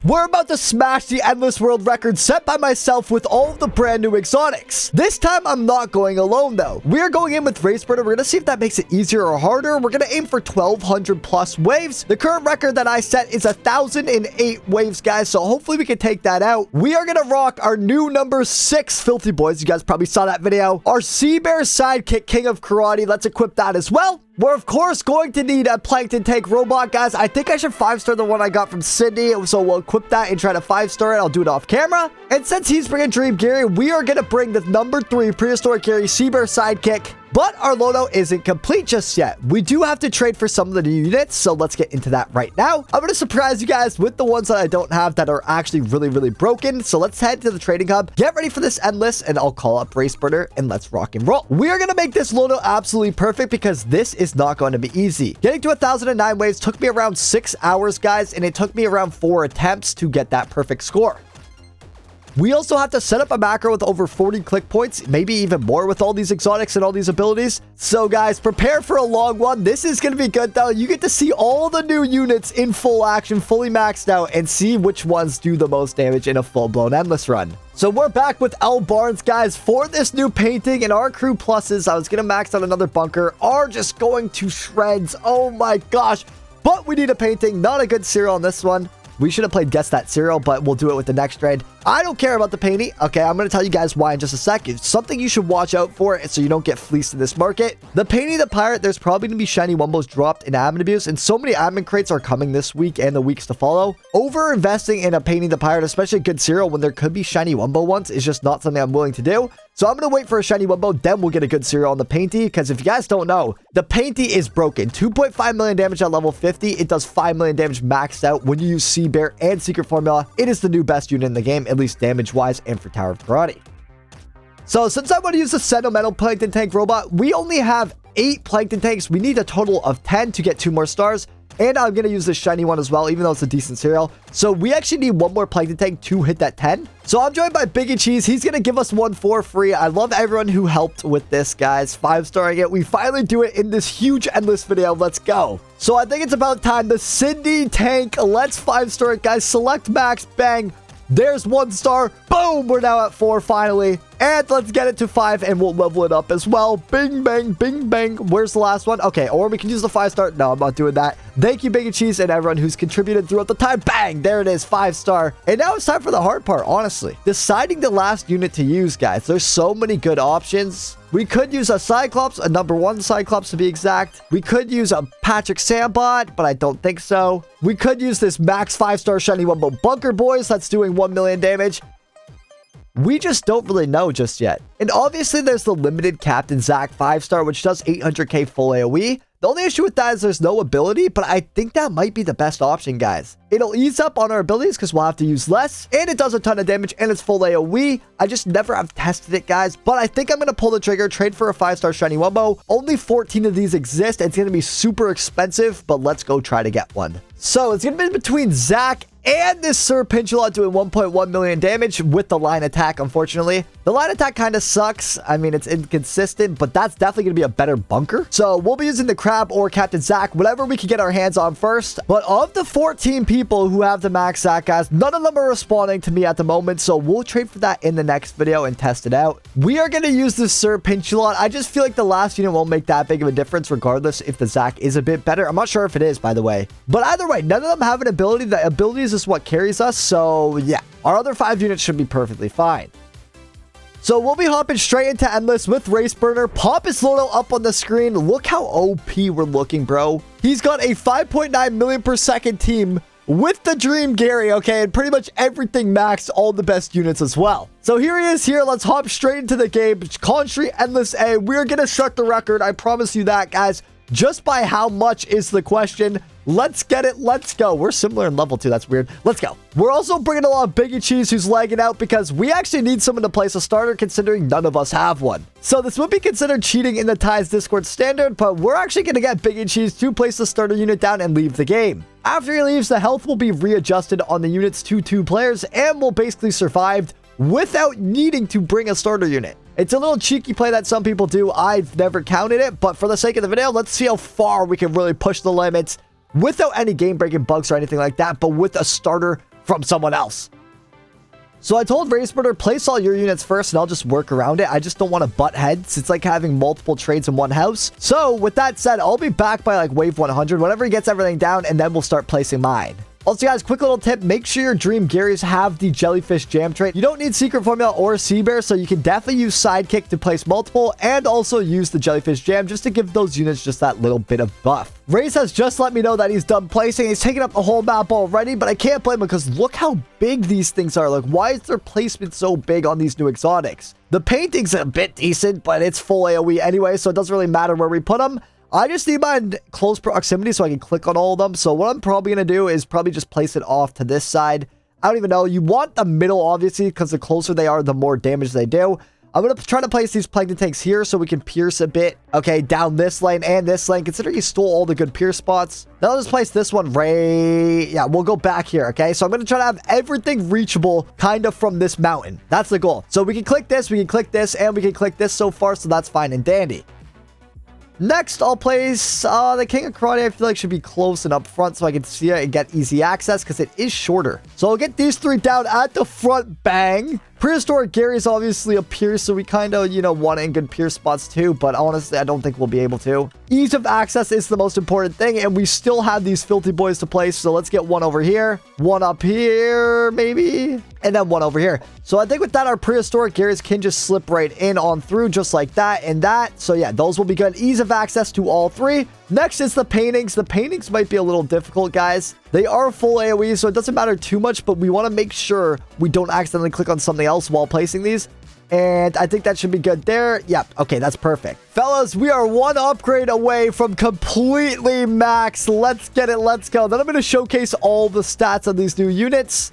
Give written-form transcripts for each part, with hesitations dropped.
We're about to smash the endless world record set by myself with all of the brand new exotics. This time, I'm not going alone, though. We're going in with Race Burner. We're going to see if that makes it easier or harder. We're going to aim for 1,200 plus waves. The current record that I set is 1,008 waves, guys, so hopefully we can take that out. We are going to rock our new number 6 Filthy Boys. You guys probably saw that video. Our Sea Bear Sidekick, King of Karate. Let's equip that as well. We're, of course, going to need a Plankton Tank Robot, guys. I think I should 5-star the one I got from Sydney, so we'll equip that and try to 5-star it. I'll do it off camera. And since he's bringing Dream Gary, we are going to bring the number 3 Prehistoric Gary Sea Bear Sidekick. But our loadout isn't complete just yet. We do have to trade for some of the new units, so let's get into that right now. I'm going to surprise you guys with the ones that I don't have that are actually really, really broken. So let's head to the trading hub, get ready for this endless, and I'll call up Race Burner, and let's rock and roll. We are going to make this loadout absolutely perfect because this is not going to be easy. Getting to 1,009 waves took me around 6 hours, guys, and it took me around 4 attempts to get that perfect score. We also have to set up a macro with over 40 click points, maybe even more with all these exotics and all these abilities. So guys, prepare for a long one. This is going to be good though. You get to see all the new units in full action, fully maxed out, and see which ones do the most damage in a full-blown endless run. So we're back with L Barnes, guys, for this new painting, and our crew pluses, I was going to max out another bunker, are just going to shreds. Oh my gosh. But we need a painting, not a good serial on this one. We should have played Guess That Serial, but we'll do it with the next trade. I don't care about the painting. Okay, I'm going to tell you guys why in just a sec. It's something you should watch out for so you don't get fleeced in this market. The painting the pirate, there's probably going to be shiny Wumbos dropped in admin abuse, and so many admin crates are coming this week and the weeks to follow. Over investing in a painting the pirate, especially a good serial when there could be shiny Wumbo ones, is just not something I'm willing to do. So I'm going to wait for a shiny Wumbo, then we'll get a good serial on the painty, because if you guys don't know, the painty is broken. 2.5 million damage at level 50. It does 5 million damage maxed out when you use Sea Bear and Secret Formula. It is the new best unit in the game, at least damage-wise and for Tower of Karate. So since I want to use the Sentimental Plankton Tank Robot, we only have 8 Plankton Tanks. We need a total of 10 to get 2 more stars. And I'm going to use this shiny one as well, even though it's a decent serial. So we actually need 1 more Plankton Tank to hit that 10. So I'm joined by Biggie Cheese. He's going to give us 1 for free. I love everyone who helped with this, guys. 5-starring it. We finally do it in this huge endless video. Let's go. So I think it's about time. The Cindy Tank. Let's 5-star it, guys. Select max. Bang. There's 1 star. Boom. We're now at 4 finally. And let's get it to 5 and we'll level it up as well. Bing, bang, bing, bang. Where's the last one? Okay, or we can use the 5-star. No, I'm not doing that. Thank you, Biggie Cheese, and everyone who's contributed throughout the time. Bang, there it is, 5-star. And now it's time for the hard part, honestly. Deciding the last unit to use, guys. There's so many good options. We could use a Cyclops, a number 1 Cyclops to be exact. We could use a Patrick Sambot, but I don't think so. We could use this max 5-star shiny Wumbo Bunker Boys. That's doing 1 million damage. We just don't really know just yet. And obviously, there's the limited Captain Zack 5-star, which does 800k full AoE. The only issue with that is there's no ability, but I think that might be the best option, guys. It'll ease up on our abilities because we'll have to use less, and it does a ton of damage, and it's full AoE. I just never have tested it, guys, but I think I'm going to pull the trigger, trade for a 5-star shiny Wumbo. Only 14 of these exist. It's going to be super expensive, but let's go try to get one. So it's going to be between Zack and this Sir Pinch-A-Lot doing 1.1 million damage with the line attack, unfortunately. The line attack kind of sucks. I mean, it's inconsistent, but that's definitely going to be a better bunker. So we'll be using the Crab or Captain Zack, whatever we can get our hands on first. But of the 14 people who have the max Zack, guys, none of them are responding to me at the moment. So we'll trade for that in the next video and test it out. We are going to use this Sir Pinch-A-Lot. I just feel like the last unit won't make that big of a difference regardless if the Zack is a bit better. I'm not sure if it is, by the way. But either way, none of them have an ability. The abilities is what carries us. So yeah, our other 5 units should be perfectly fine. So we'll be hopping straight into Endless with Race Burner. Pop his loadout up on the screen. Look how OP we're looking, bro. He's got a 5.9 million per second team with the Dream Gary, okay? And pretty much everything maxed, all the best units as well. So here he is here. Let's hop straight into the game. Country Endless A. We're going to set the record. I promise you that, guys. Just by how much is the question. Let's get it. Let's go. We're similar in level 2. That's weird. Let's go. We're also bringing along Biggie Cheese, who's lagging out because we actually need someone to place a starter considering none of us have one. So this would be considered cheating in the Ties Discord standard, but we're actually going to get Biggie Cheese to place the starter unit down and leave the game. After he leaves, the health will be readjusted on the unit's 2-2 players and will basically survive without needing to bring a starter unit. It's a little cheeky play that some people do. I've never counted it, but for the sake of the video, let's see how far we can really push the limits without any game-breaking bugs or anything like that, but with a starter from someone else. So I told RaceBirder, place all your units first and I'll just work around it. I just don't want to butt heads. It's like having multiple trades in one house. So with that said, I'll be back by like wave 100, whenever he gets everything down, and then we'll start placing mine. Also, guys, quick little tip. Make sure your Dream Garys have the Jellyfish Jam trait. You don't need Secret Formula or Sea Bear, so you can definitely use Sidekick to place multiple and also use the Jellyfish Jam just to give those units just that little bit of buff. Race has just let me know that he's done placing. He's taken up the whole map already, but I can't blame him because look how big these things are. Like, why is their placement so big on these new exotics? The painting's a bit decent, but it's full AoE anyway, so it doesn't really matter where we put them. I just need my close proximity so I can click on all of them. So what I'm probably going to do is probably just place it off to this side. I don't even know. You want the middle, obviously, because the closer they are, the more damage they do. I'm going to try to place these plankton tanks here so we can pierce a bit. Okay, down this lane and this lane. Considering he stole all the good pierce spots. Now let's place this one right... Yeah, we'll go back here, okay? So I'm going to try to have everything reachable kind of from this mountain. That's the goal. So we can click this, we can click this, and we can click this so far. So that's fine and dandy. Next, I'll place the King of Karate. I feel like should be close and up front so I can see it and get easy access because it is shorter. So I'll get these three down at the front. Bang. Prehistoric Gary's obviously a pierce, so we kind of, you know, want it in good pierce spots too, but honestly, I don't think we'll be able to. Ease of access is the most important thing, and we still have these filthy boys to place, so let's get one over here, one up here, maybe, and then one over here. So I think with that, our Prehistoric Garys can just slip right in on through just like that and that. So yeah, those will be good. Ease of access to all three. Next is the paintings. The paintings might be a little difficult, guys. They are full AoE, so it doesn't matter too much, but we want to make sure we don't accidentally click on something else while placing these. And I think that should be good there. Yep. Okay, that's perfect. Fellas, we are one upgrade away from completely max. Let's get it. Let's go. Then I'm going to showcase all the stats on these new units.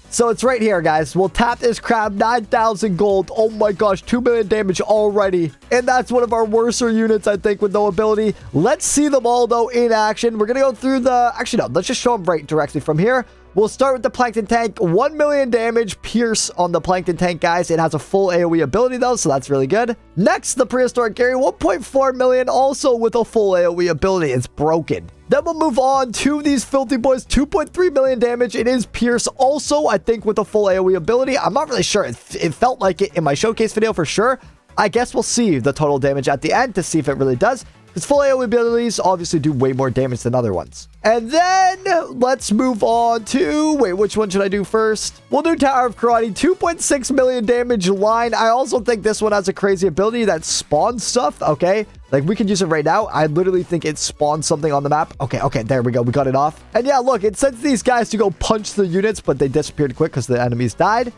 So it's right here, guys. We'll tap this crab, 9,000 gold. Oh my gosh, 2 million damage already. And that's one of our worser units, I think, with no ability. Let's see them all, though, in action. We're going to go through the... Actually, no. Let's just show them right directly from here. We'll start with the Plankton Tank. 1 million damage pierce on the Plankton Tank, guys. It has a full AoE ability, though, so that's really good. Next, the Prehistoric Gary. 1.4 million, also with a full AoE ability. It's broken. Then we'll move on to these filthy boys. 2.3 million damage. It is pierce also, I think, with a full AoE ability. I'm not really sure. It felt like it in my showcase video for sure. I guess we'll see the total damage at the end to see if it really does. Because full AoE abilities obviously do way more damage than other ones. And then let's move on to... Wait, which one should I do first? We'll do Tower of Karate. 2.6 million damage line. I also think this one has a crazy ability that spawns stuff. Okay. Like, we can use it right now. I literally think it spawns something on the map. Okay, there we go. We got it off. And yeah, look, it sends these guys to go punch the units, but they disappeared quick because the enemies died.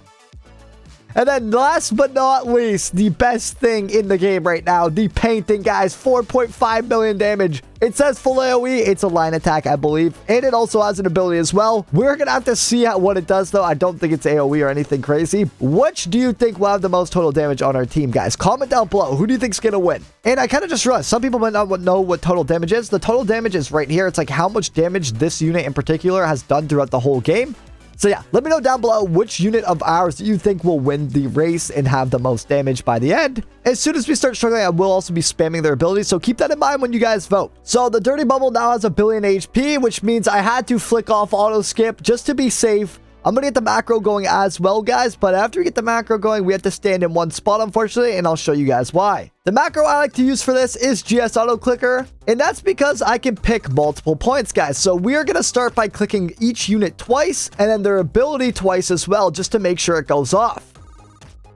And then last but not least, the best thing in the game right now, the painting, guys. 4.5 million damage. It says full AoE. It's a line attack, I believe. And it also has an ability as well. We're going to have to see what it does, though. I don't think it's AoE or anything crazy. Which do you think will have the most total damage on our team, guys? Comment down below. Who do you think's going to win? And I kind of just rushed. Some people might not know what total damage is. The total damage is right here. It's like how much damage this unit in particular has done throughout the whole game. So yeah, let me know down below which unit of ours you think will win the race and have the most damage by the end. As soon as we start struggling, I will also be spamming their abilities, so keep that in mind when you guys vote. So the Dirty Bubble now has 1 billion HP, which means I had to flick off auto skip just to be safe. I'm going to get the macro going as well, guys, but after we get the macro going, we have to stand in one spot, unfortunately, and I'll show you guys why. The macro I like to use for this is GS Auto Clicker, and that's because I can pick multiple points, guys. So we are going to start by clicking each unit twice, and then their ability twice as well, just to make sure it goes off.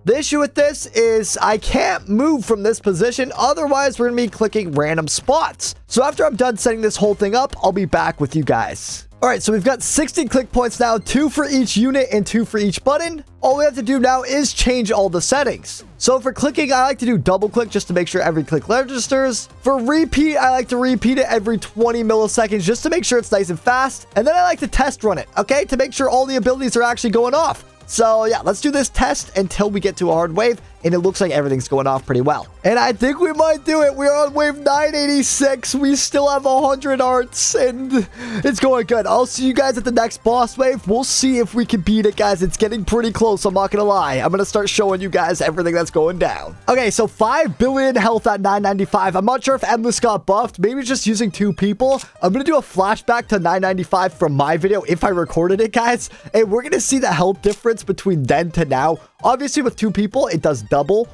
The issue with this is I can't move from this position, otherwise we're going to be clicking random spots. So after I'm done setting this whole thing up, I'll be back with you guys. All right, so we've got 60 click points now, 2 for each unit and 2 for each button. All we have to do now is change all the settings. So for clicking, I like to do double click just to make sure every click registers. For repeat, I like to repeat it every 20 milliseconds just to make sure it's nice and fast. And then I like to test run it, okay, to make sure all the abilities are actually going off. So yeah, let's do this test until we get to a hard wave. and it looks like everything's going off pretty well. And I think we might do it. We're on wave 986. We still have 100 hearts, and it's going good. I'll see you guys at the next boss wave. We'll see if we can beat it, guys. It's getting pretty close. I'm not going to lie. I'm going to start showing you guys everything that's going down. Okay, so 5 billion health at 995. I'm not sure if Endless got buffed. Maybe just using 2 people. I'm going to do a flashback to 995 from my video if I recorded it, guys. And we're going to see the health difference between then to now. Obviously, with 2 people, it does double.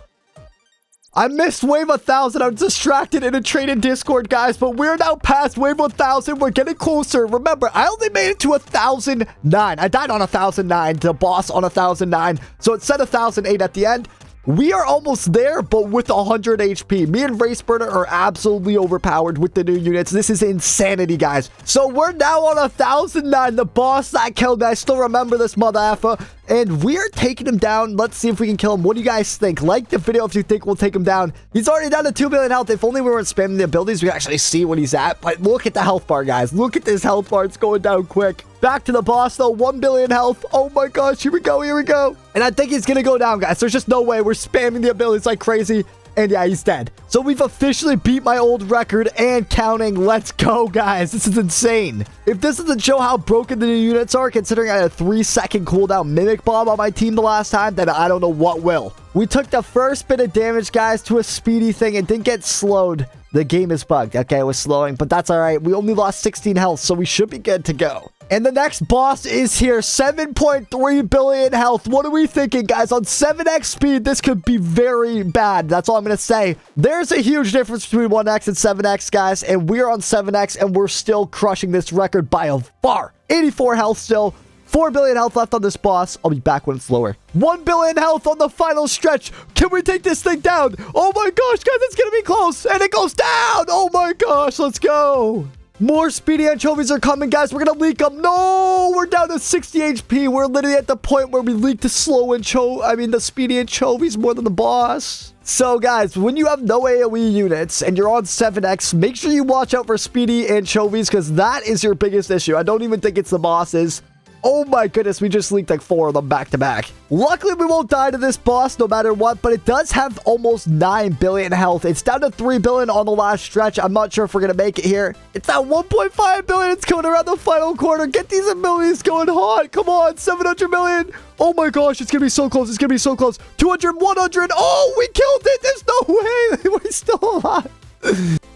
I missed wave 1000. I was distracted in a trade in Discord, guys, but we're now past wave 1000. We're getting closer. Remember, I only made it to 1009. I died on 1009, the boss on 1009. So it said 1008 at the end. We are almost there, but with 100 HP. Me and Raceburner are absolutely overpowered with the new units. This is insanity, guys. So we're now on 1009. The boss that killed me. I still remember this mother effer. And we're taking him down. Let's see if we can kill him. What do you guys think? Like the video if you think we'll take him down. He's already down to 2 billion health. If only we weren't spamming the abilities, we could actually see what he's at. But look at the health bar, guys. Look at this health bar. It's going down quick. Back to the boss, though. 1 billion health. Oh, my gosh. Here we go. Here we go. And I think he's going to go down, guys. There's just no way. We're spamming the abilities like crazy. And yeah, he's dead. So we've officially beat my old record and counting. Let's go, guys. This is insane. If this doesn't show how broken the new units are, considering I had a 3-second cooldown Mimic Bomb on my team the last time, then I don't know what will. We took the first bit of damage, guys, to a speedy thing and didn't get slowed. The game is bugged. Okay, it was slowing, but that's all right. We only lost 16 health, so we should be good to go. And the next boss is here. 7.3 billion health. What are we thinking, guys? On 7x speed, this could be very bad. That's all I'm going to say. There's a huge difference between 1x and 7x, guys. And we're on 7x, and we're still crushing this record by a far. 84 health still. 4 billion health left on this boss. I'll be back when it's lower. 1 billion health on the final stretch. Can we take this thing down? Oh my gosh, guys, it's going to be close. And it goes down. Oh my gosh, let's go. More speedy anchovies are coming, guys. We're going to leak them. No, we're down to 60 HP. We're literally at the point where we leak the the speedy anchovies more than the boss. So, guys, when you have no AoE units and you're on 7x, make sure you watch out for speedy anchovies because that is your biggest issue. I don't even think it's the bosses. Oh my goodness, we just leaked like 4 of them back to back. Luckily, we won't die to this boss no matter what, but it does have almost 9 billion health. It's down to 3 billion on the last stretch. I'm not sure if we're going to make it here. It's at 1.5 billion. It's coming around the final corner. Get these abilities going hot. Come on, 700 million. Oh my gosh, it's going to be so close. It's going to be so close. 200, 100. Oh, we killed it. There's no way. We're still alive.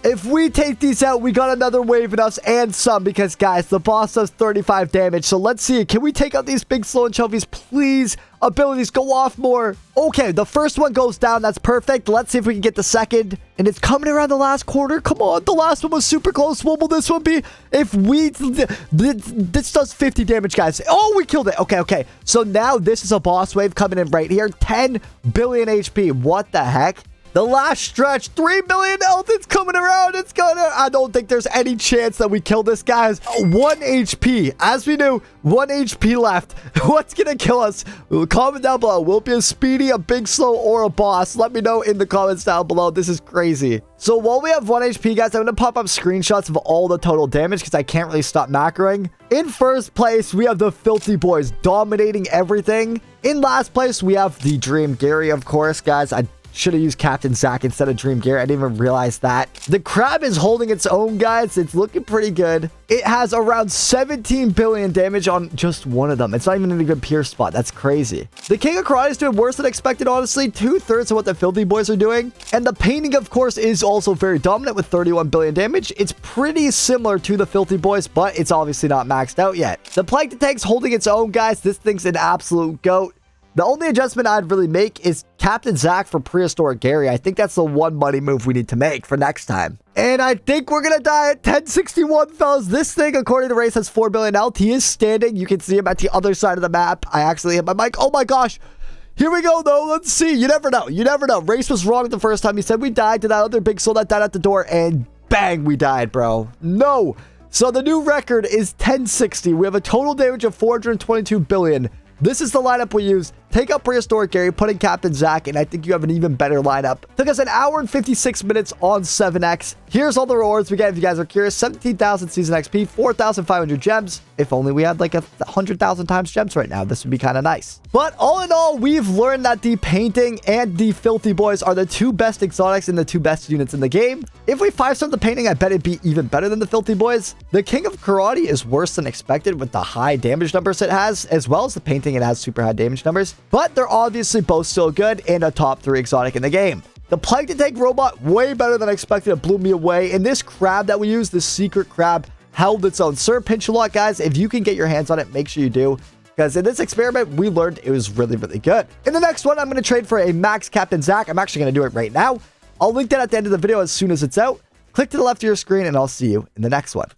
If we take these out, we got another wave in us and some because, guys, the boss does 35 damage. So let's see. Can we take out these big slow anchovies? Please, abilities, go off more. Okay, the first one goes down. That's perfect. Let's see if we can get the second. And it's coming around the last quarter. Come on. The last one was super close. What will this one be? If we... This does 50 damage, guys. Oh, we killed it. Okay. So now this is a boss wave coming in right here. 10 billion HP. What the heck? The last stretch, 3 billion health. It's coming around. It's gonna... I don't think there's any chance that we kill this, guys. 1 HP. As we knew, 1 HP left. What's gonna kill us? Comment down below. Will it be a speedy, a big slow, or a boss? Let me know in the comments down below. This is crazy. So while we have 1 HP, guys, I'm gonna pop up screenshots of all the total damage because I can't really stop macroing. In first place, we have the Filthy Boys dominating everything. In last place, we have the Dream Gary, of course, guys. I should have used Captain Zach instead of Dream Gear. I didn't even realize that. The crab is holding its own, guys. It's looking pretty good. It has around 17 billion damage on just one of them. It's not even in a good pierce spot. That's crazy. The King of Karate is doing worse than expected, honestly. 2/3 of what the Filthy Boys are doing. And the painting, of course, is also very dominant with 31 billion damage. It's pretty similar to the Filthy Boys, but it's obviously not maxed out yet. The Plankton Tank's holding its own, guys. This thing's an absolute goat. The only adjustment I'd really make is Captain Zach for Prehistoric Gary. I think that's the one money move we need to make for next time. And I think we're going to die at 1061, fellas. This thing, according to Race, has 4 billion health. He is standing. You can see him at the other side of the map. I actually hit my mic. Oh my gosh. Here we go, though. Let's see. You never know. You never know. Race was wrong the first time. He said we died to that other big soul that died at the door. And bang, we died, bro. No. So the new record is 1060. We have a total damage of 422 billion. This is the lineup we use. take out Prehistoric Gary, put in Captain Zach, and I think you have an even better lineup. Took us an hour and 56 minutes on 7X. Here's all the rewards we get if you guys are curious. 17,000 season XP, 4,500 gems. If only we had like 100,000 times gems right now, this would be kind of nice. But all in all, we've learned that the painting and the filthy boys are the two best exotics and the two best units in the game. If we 5-star the painting, I bet it'd be even better than the filthy boys. The King of Karate is worse than expected with the high damage numbers it has, as well as the painting, it has super high damage numbers. But they're obviously both still good and a top 3 exotic in the game. The Plague to Tank robot, way better than expected. It blew me away. And this crab that we use, the secret crab, held its own. Sir Pinch a lot, guys. If you can get your hands on it, make sure you do. Because in this experiment, we learned it was really, really good. In the next one, I'm going to trade for a max Captain Zach. I'm actually going to do it right now. I'll link that at the end of the video as soon as it's out. Click to the left of your screen, and I'll see you in the next one.